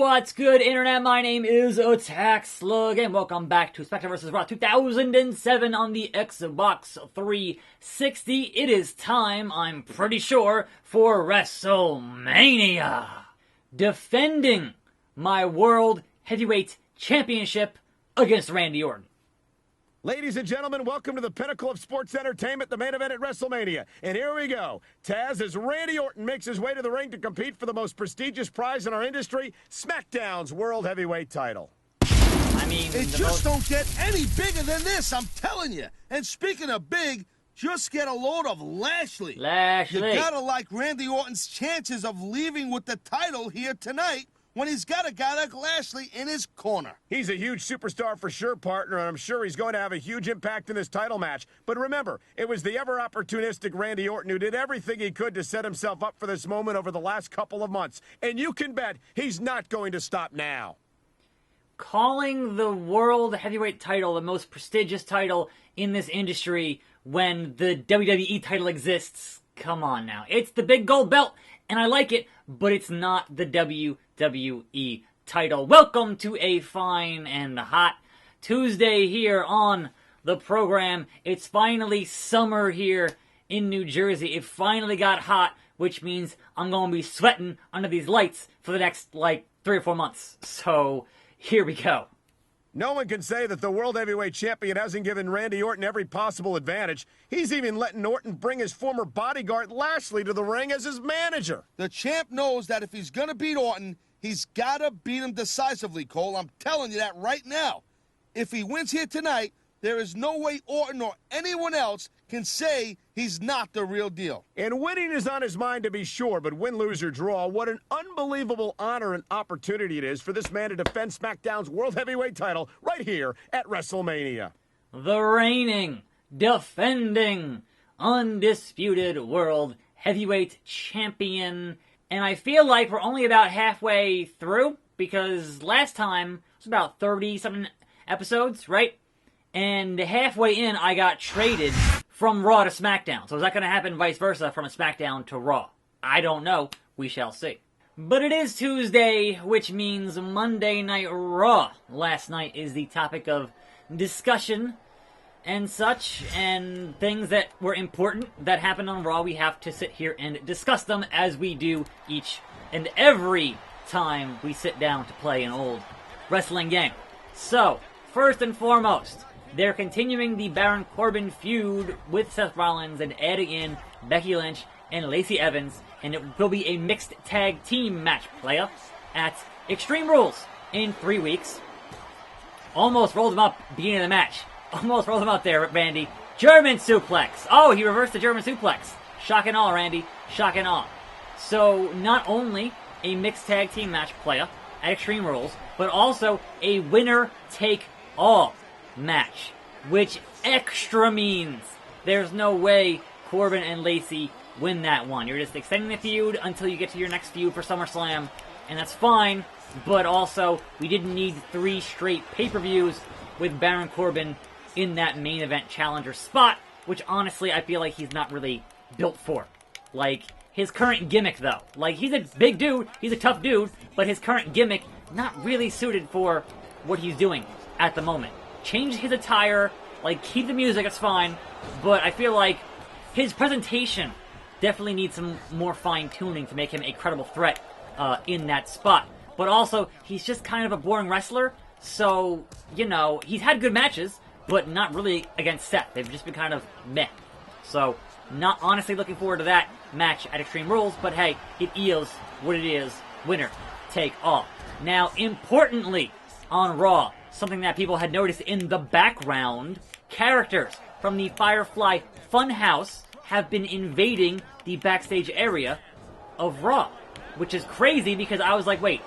What's good, Internet? My name is attackslug, and welcome back to Smackdown Vs RAW 2007 on the Xbox 360. It is time, I'm pretty sure, for WrestleMania. Defending my World Heavyweight Championship against Randy Orton. Ladies and gentlemen, welcome to the pinnacle of sports entertainment, the main event at WrestleMania. And here we go. Taz, as Randy Orton makes his way to the ring to compete for the most prestigious prize in our industry, Smackdown's World Heavyweight title. I mean, it just don't get any bigger than this, I'm telling you. And speaking of big, just get a load of Lashley. You gotta like Randy Orton's chances of leaving with the title here tonight, when he's got a guy like Lashley in his corner. He's a huge superstar for sure, partner, and I'm sure he's going to have a huge impact in this title match. But remember, it was the ever-opportunistic Randy Orton who did everything he could to set himself up for this moment over the last couple of months. And you can bet he's not going to stop now. Calling the World Heavyweight title the most prestigious title in this industry when the WWE title exists, come on now. It's the big gold belt, and I like it, but it's not the WWE title. Welcome to a fine and hot Tuesday here on the program. It's finally summer here in New Jersey. It finally got hot, which means I'm going to be sweating under these lights for the next, 3 or 4 months. So, here we go. No one can say that the World Heavyweight Champion hasn't given Randy Orton every possible advantage. He's even letting Orton bring his former bodyguard Lashley to the ring as his manager. The champ knows that if he's going to beat Orton, he's got to beat him decisively, Cole. I'm telling you that right now. If he wins here tonight, there is no way Orton or anyone else can say he's not the real deal. And winning is on his mind to be sure, but win, lose, or draw, what an unbelievable honor and opportunity it is for this man to defend SmackDown's World Heavyweight title right here at WrestleMania. The reigning, defending, undisputed World Heavyweight Champion. And I feel like we're only about halfway through, because last time it was about 30-something episodes, right? And halfway in, I got traded from Raw to SmackDown. So is that going to happen vice versa from a SmackDown to Raw? I don't know. We shall see. But it is Tuesday, which means Monday Night Raw. Last night is the topic of discussion and such, and things that were important that happened on Raw. We have to sit here and discuss them as we do each and every time we sit down to play an old wrestling game. So, first and foremost, they're continuing the Baron Corbin feud with Seth Rollins and adding in Becky Lynch and Lacey Evans, and it will be a mixed tag team match playa at Extreme Rules in 3 weeks. Almost rolled him up beginning of the match. Almost rolled him up there, Randy. German suplex. Oh, he reversed the German suplex. Shock and awe, Randy. Shock and awe. So, not only a mixed tag team match playa at Extreme Rules, but also a winner-take-all match, which extra means there's no way Corbin and Lacey win that one. You're just extending the feud until you get to your next feud for SummerSlam, and that's fine, but also we didn't need 3 straight pay-per-views with Baron Corbin in that main event challenger spot, which honestly I feel like he's not really built for. His current gimmick though, he's a big dude, he's a tough dude, but his current gimmick not really suited for what he's doing at the moment. Change his attire, keep the music, it's fine, but I feel like his presentation definitely needs some more fine-tuning to make him a credible threat in that spot. But also, he's just kind of a boring wrestler, so, he's had good matches, but not really against Seth. They've just been kind of meh. So, not honestly looking forward to that match at Extreme Rules, but hey, it is what it is. Winner take all. Now, importantly, on Raw, something that people had noticed in the background, characters from the Firefly Funhouse have been invading the backstage area of Raw, which is crazy because I was like, wait,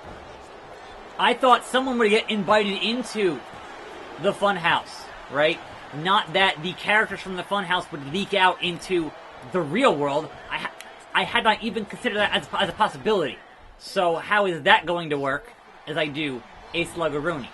I thought someone would get invited into the Funhouse, right? Not that the characters from the Funhouse would leak out into the real world. I had not even considered that as a possibility. So how is that going to work as I do a Sluggeroonie?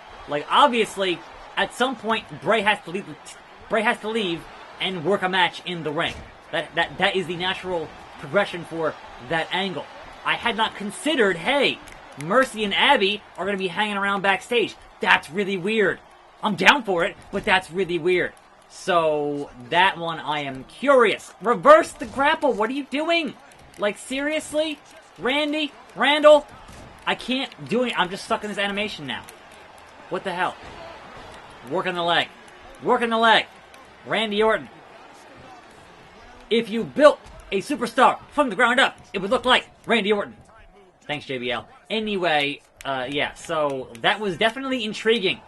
Obviously, at some point, Bray has to leave and work a match in the ring. That is the natural progression for that angle. I had not considered, hey, Mercy and Abby are going to be hanging around backstage. That's really weird. I'm down for it, but that's really weird. So, that one I am curious. Reverse the grapple. What are you doing? Like, seriously? Randall? I can't do it. I'm just stuck in this animation now. What the hell? Working the leg. Randy Orton. If you built a superstar from the ground up, it would look like Randy Orton. Thanks, JBL. Anyway, yeah, so that was definitely intriguing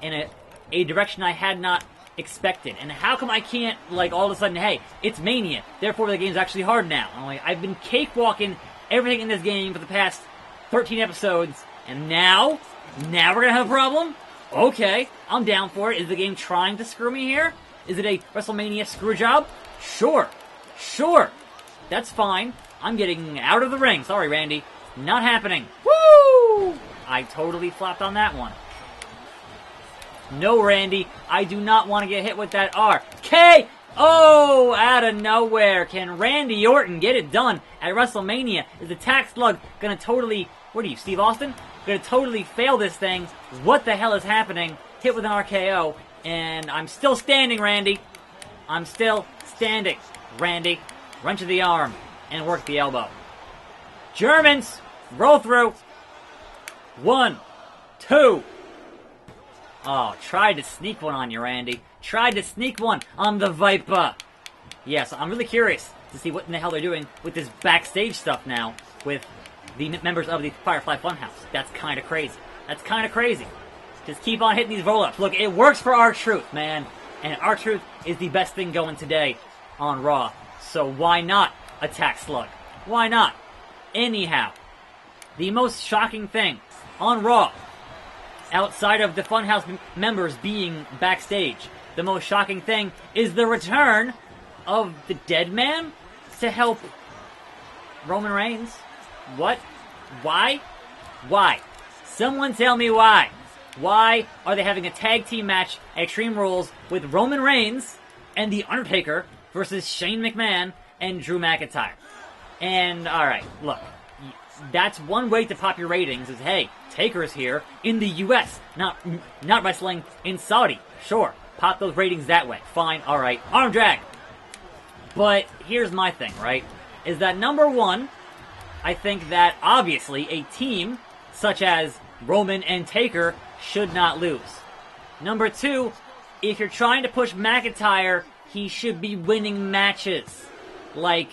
in a direction I had not expected. And how come I can't, like, all of a sudden, hey, it's Mania, therefore the game's actually hard now. I'm like, I've been cakewalking everything in this game for the past 13 episodes, and now we're gonna have a problem? Okay, I'm down for it. Is the game trying to screw me here? Is it a WrestleMania screw job? Sure. That's fine. I'm getting out of the ring. Sorry, Randy. Not happening. Woo! I totally flopped on that one. No, Randy. I do not want to get hit with that R. K! Oh, out of nowhere. Can Randy Orton get it done at WrestleMania? Is the attackslug going to totally... What are you, Steve Austin? Going to totally fail this thing. What the hell is happening? Hit with an RKO. And I'm still standing, Randy. I'm still standing. Randy, wrench of the arm. And work the elbow. Germans, roll through. 1, 2. Oh, tried to sneak one on you, Randy. Tried to sneak one on the Viper. Yes, I'm really curious to see what in the hell they're doing with this backstage stuff now with the members of the Firefly Funhouse. That's kind of crazy. Just keep on hitting these roll-ups. Look, it works for R-Truth, man. And R-Truth is the best thing going today on Raw. So why not attack Slug? Why not? Anyhow, the most shocking thing on Raw, outside of the Funhouse members being backstage, the most shocking thing is the return of the Dead Man to help Roman Reigns. What? Why? Someone tell me why. Why are they having a tag team match at Extreme Rules with Roman Reigns and The Undertaker versus Shane McMahon and Drew McIntyre? And, alright, look, that's one way to pop your ratings is, hey, Taker's here in the US, not wrestling in Saudi. Sure, pop those ratings that way. Fine, alright, arm drag. But here's my thing, right, is that number one, I think that obviously a team such as Roman and Taker should not lose. Number two, if you're trying to push McIntyre, he should be winning matches. Like,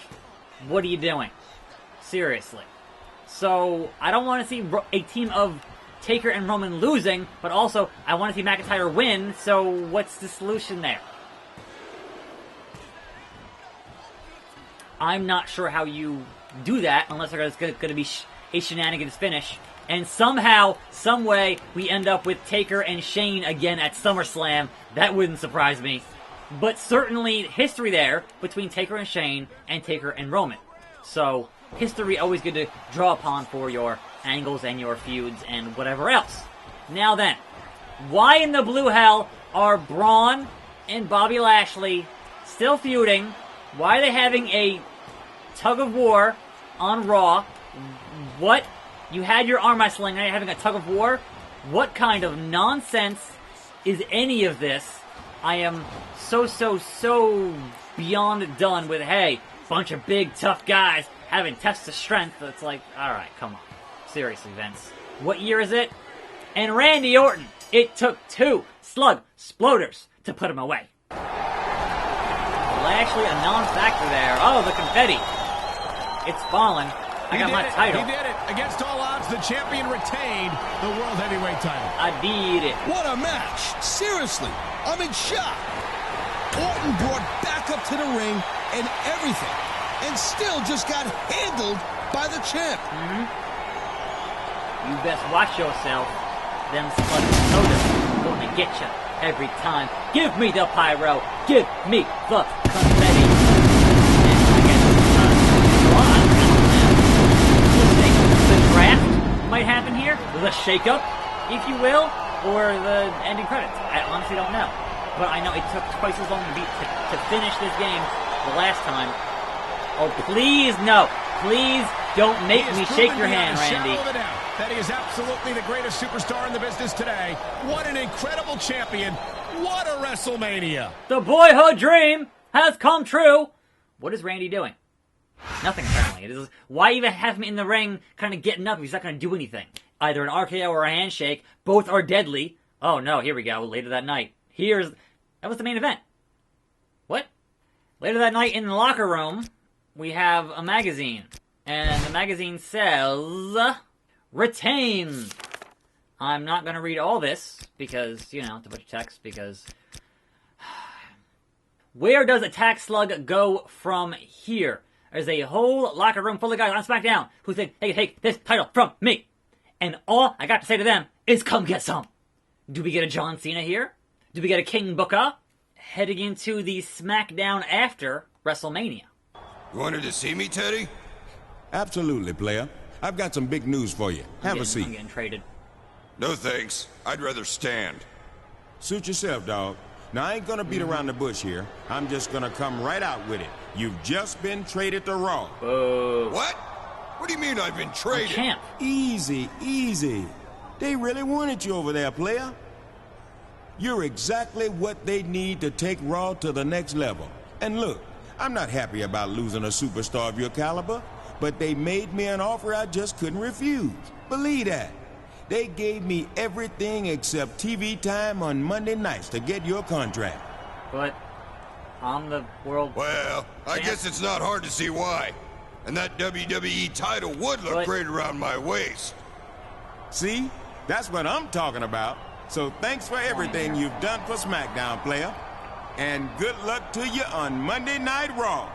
what are you doing? Seriously. So, I don't want to see a team of Taker and Roman losing, but also, I want to see McIntyre win, so what's the solution there? I'm not sure how you do that, unless there's going to be a shenanigans finish. And somehow, someway, we end up with Taker and Shane again at SummerSlam. That wouldn't surprise me. But certainly, history there between Taker and Shane and Taker and Roman. So, history always good to draw upon for your angles and your feuds and whatever else. Now then, why in the blue hell are Braun and Bobby Lashley still feuding? Why are they having a tug of war on Raw? What? You had your arm wrestling, now you're having a tug of war? What kind of nonsense is any of this? I am so beyond done with, hey, bunch of big, tough guys having tests of strength. It's like, alright, come on. Seriously, Vince. What year is it? And Randy Orton, it took 2 Slug Sploders to put him away. Lashley, a non-factor there. Oh, the confetti. It's fallen. I got my title. He did it. Against all odds, the champion retained the World Heavyweight title. I did it. What a match. Seriously, I'm in shock. Orton brought back up to the ring and everything, and still just got handled by the champ. You best watch yourself. Them Slug sodas gonna get you every time. Give me the pyro. Give me the confetti. Might happen here, the shake-up, if you will, or the ending credits. I honestly don't know. But I know it took twice as long to finish this game the last time. Oh, please, no. Please Don't make me shake your hand, Randy. That he is absolutely the greatest superstar in the business today. What an incredible champion. What a WrestleMania. The boyhood dream has come true. What is Randy doing? Nothing, apparently. Why even have him in the ring kind of getting up if he's not going to do anything? Either an RKO or a handshake. Both are deadly. Oh, no, here we go. Later that night. That was the main event. What? Later that night in the locker room, we have a magazine. And the magazine says, retained. I'm not going to read all this because, you know, it's a bunch of text because... Where does attackslug go from here? There's a whole locker room full of guys on SmackDown who said, hey, take this title from me. And all I got to say to them is come get some. Do we get a John Cena here? Do we get a King Booker? Heading into the SmackDown after WrestleMania. You wanted to see me, Teddy? Absolutely, player. I've got some big news for you. Have a seat. I'm getting traded. No thanks. I'd rather stand. Suit yourself, dog. Now, I ain't gonna beat around the bush here. I'm just gonna come right out with it. You've just been traded to Raw. What? What do you mean I've been traded? Champ. Easy, easy. They really wanted you over there, player. You're exactly what they need to take Raw to the next level. And look, I'm not happy about losing a superstar of your caliber, but they made me an offer I just couldn't refuse. Believe that. They gave me everything except TV time on Monday nights to get your contract. But I'm the world... Well, I guess it's not hard to see why. And that WWE title would look great around my waist. See? That's what I'm talking about. So thanks for everything you've done for SmackDown, player. And good luck to you on Monday Night Raw.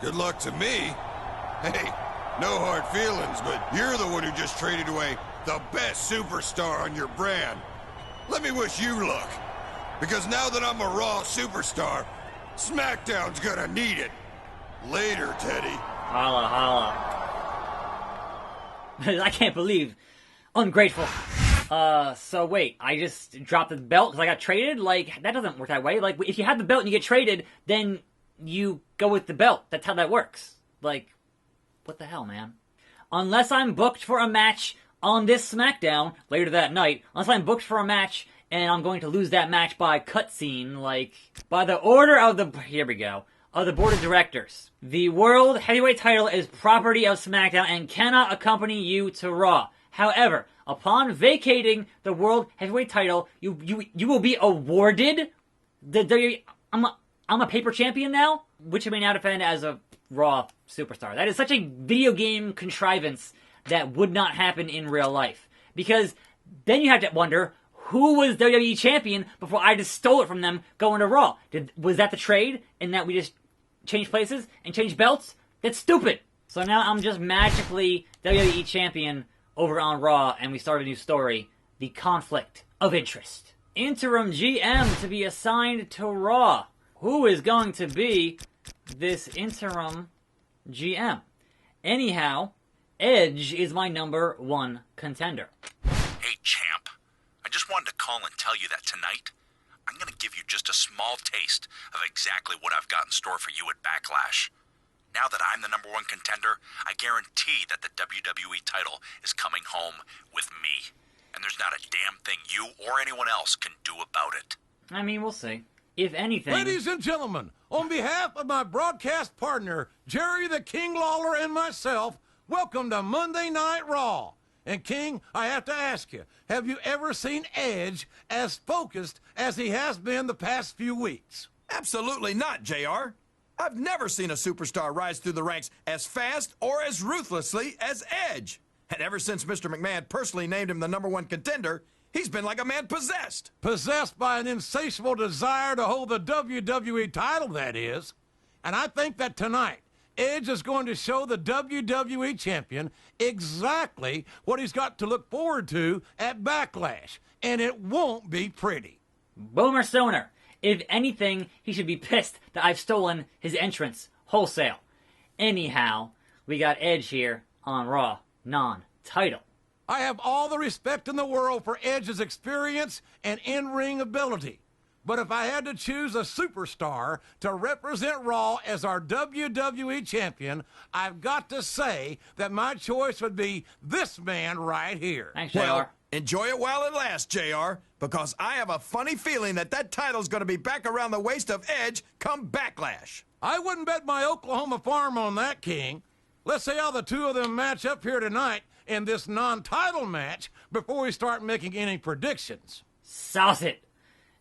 Good luck to me? Hey, no hard feelings, but you're the one who just traded away the best superstar on your brand. Let me wish you luck. Because now that I'm a Raw superstar, SmackDown's gonna need it. Later, Teddy. Holla, holla. I can't believe. Ungrateful. So wait, I just dropped the belt because I got traded? Like, that doesn't work that way. Like, if you have the belt and you get traded, then you go with the belt. That's how that works. Like, what the hell, man? Unless I'm booked for a match on this SmackDown later that night, unless I'm booked for a match and I'm going to lose that match by cutscene, like, by the order of the... Here we go. Of the board of directors. The World Heavyweight title is property of SmackDown and cannot accompany you to Raw. However, upon vacating the World Heavyweight title, you will be awarded the WWE... I'm a paper champion now, which I may now defend as a Raw superstar. That is such a video game contrivance that would not happen in real life. Because then you have to wonder, who was WWE champion before I just stole it from them going to Raw? Was that the trade, in that we just changed places and changed belts? That's stupid. So now I'm just magically WWE champion over on Raw, and we start a new story, the conflict of interest. Interim GM to be assigned to Raw. Who is going to be this interim GM? Anyhow, Edge is my #1 contender. Hey, champ. I just wanted to call and tell you that tonight, I'm going to give you just a small taste of exactly what I've got in store for you at Backlash. Now that I'm the #1 contender, I guarantee that the WWE title is coming home with me. And there's not a damn thing you or anyone else can do about it. I mean, we'll see. If anything... Ladies and gentlemen, on behalf of my broadcast partner, Jerry the King Lawler, and myself, welcome to Monday Night Raw. And King, I have to ask you, have you ever seen Edge as focused as he has been the past few weeks? Absolutely not, JR. I've never seen a superstar rise through the ranks as fast or as ruthlessly as Edge. And ever since Mr. McMahon personally named him the #1 contender, he's been like a man possessed. Possessed by an insatiable desire to hold the WWE title, that is. And I think that tonight, Edge is going to show the WWE champion exactly what he's got to look forward to at Backlash. And it won't be pretty. Boomer Sooner. If anything, he should be pissed that I've stolen his entrance wholesale. Anyhow, we got Edge here on Raw, non-title. I have all the respect in the world for Edge's experience and in-ring ability. But if I had to choose a superstar to represent Raw as our WWE champion, I've got to say that my choice would be this man right here. Thanks, JR. Well, enjoy it while it lasts, JR, because I have a funny feeling that title's going to be back around the waist of Edge come Backlash. I wouldn't bet my Oklahoma farm on that, King. Let's see how the two of them match up here tonight in this non-title match before we start making any predictions. Sauce it.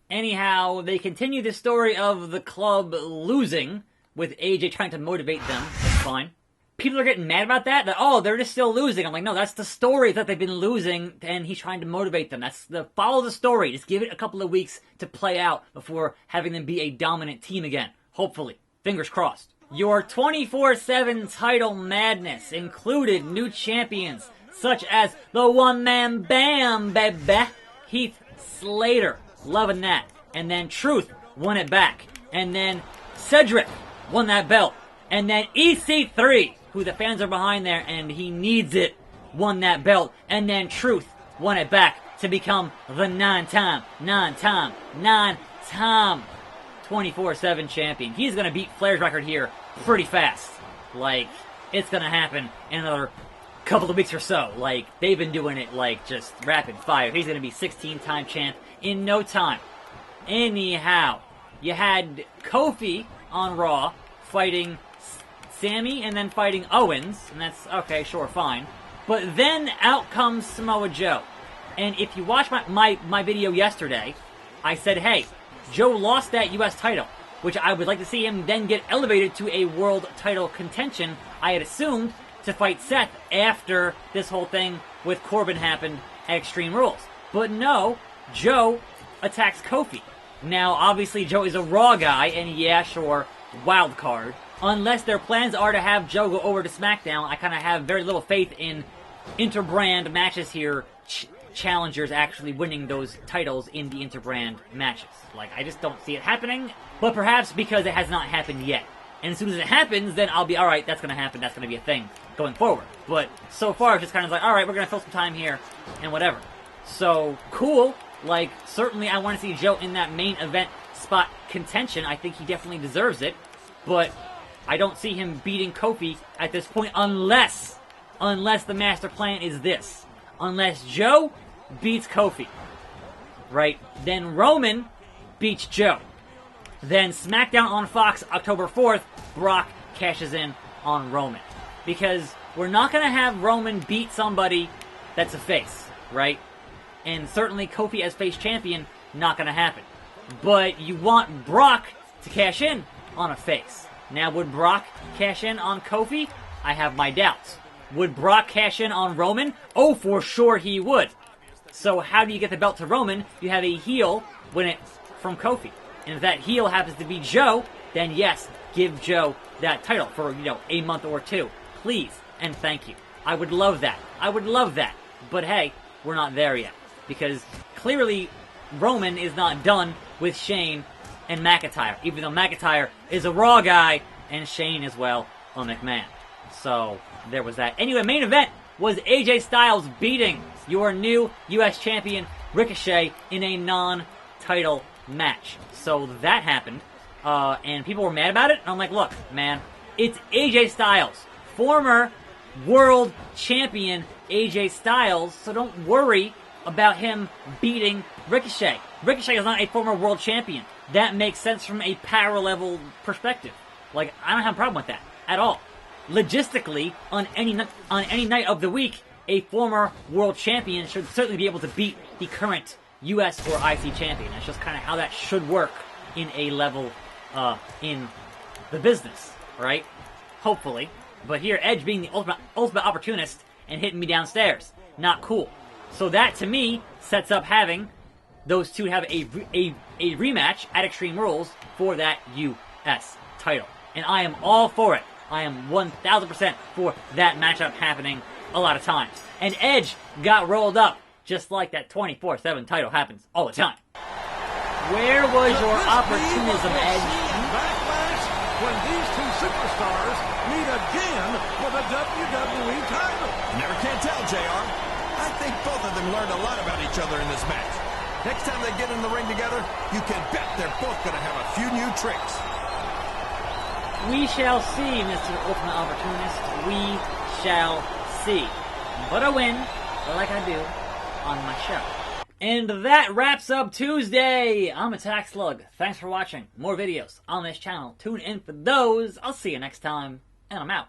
Anyhow, they continue the story of the club losing, with AJ trying to motivate them. That's fine. People are getting mad about that. Oh, they're just still losing. I'm like, no, that's the story, that they've been losing, and he's trying to motivate them. Follow the story. Just give it a couple of weeks to play out before having them be a dominant team again. Hopefully. Fingers crossed. Your 24/7 title madness included new champions, such as the one-man bam, baby, Heath Slater. Loving that. And then Truth won it back. And then Cedric won that belt. And then EC3, who the fans are behind there and he needs it, won that belt. And then Truth won it back to become the nine-time 24/7 champion. He's going to beat Flair's record here pretty fast. Like, it's going to happen in another couple of weeks or so. Like, they've been doing it like just rapid fire. He's going to be 16-time champ in no time. Anyhow, you had Kofi on Raw fighting Sammy and then fighting Owens, and that's okay, sure, fine. But then out comes Samoa Joe. And if you watch my video yesterday, I said, hey, Joe lost that U.S. title, which I would like to see him then get elevated to a world title contention. I had assumed to fight Seth after this whole thing with Corbin happened at Extreme Rules. But no, Joe attacks Kofi. Now, obviously, Joe is a Raw guy, and yeah, sure, wild card. Unless their plans are to have Joe go over to SmackDown, I kind of have very little faith in interbrand matches here, challengers actually winning those titles in the interbrand matches. Like, I just don't see it happening, but perhaps because it has not happened yet. And as soon as it happens, then I'll be, alright, that's going to happen, that's going to be a thing going forward. But so far, it's just kind of like, alright, we're going to fill some time here, and whatever. So, cool. Like, certainly I want to see Joe in that main event spot contention. I think he definitely deserves it. But I don't see him beating Kofi at this point unless the master plan is this. Unless Joe beats Kofi. Right? Then Roman beats Joe. Then SmackDown on Fox, October 4th, Brock cashes in on Roman. Because we're not going to have Roman beat somebody that's a face, right? And certainly Kofi as face champion, not going to happen. But you want Brock to cash in on a face. Now, would Brock cash in on Kofi? I have my doubts. Would Brock cash in on Roman? Oh, for sure he would. So how do you get the belt to Roman? You have a heel win it from Kofi. And if that heel happens to be Joe, then yes, give Joe that title for, a month or two. Please, and thank you. I would love that. I would love that. But hey, we're not there yet. Because clearly Roman is not done with Shane and McIntyre. Even though McIntyre is a Raw guy and Shane is, well, a McMahon. So there was that. Anyway, main event was AJ Styles beating your new U.S. champion Ricochet in a non-title match. So that happened. And people were mad about it. And I'm like, look, man, it's AJ Styles. Former world champion AJ Styles. So don't worry about him beating Ricochet. Ricochet is not a former world champion. That makes sense from a power level perspective. Like, I don't have a problem with that at all. Logistically, on any night of the week, a former world champion should certainly be able to beat the current U.S. or IC champion. That's just kind of how that should work in a level in the business, right? Hopefully. But here, Edge being the ultimate opportunist and hitting me downstairs. Not cool. So that, to me, sets up having those two have a rematch at Extreme Rules for that U.S. title. And I am all for it. I am 1,000% for that matchup happening a lot of times. And Edge got rolled up, just like that 24/7 title happens all the time. Where was your opportunism, Edge? Backlash when these two superstars meet again for the WWE title. Never can tell, JR. I think both of them learned a lot about each other in this match. Next time they get in the ring together, you can bet they're both going to have a few new tricks. We shall see, Mr. Ultimate Opportunist. We shall see. But I win, like I do, on my show. And that wraps up Tuesday. I'm attackslug. Thanks for watching. More videos on this channel. Tune in for those. I'll see you next time, and I'm out.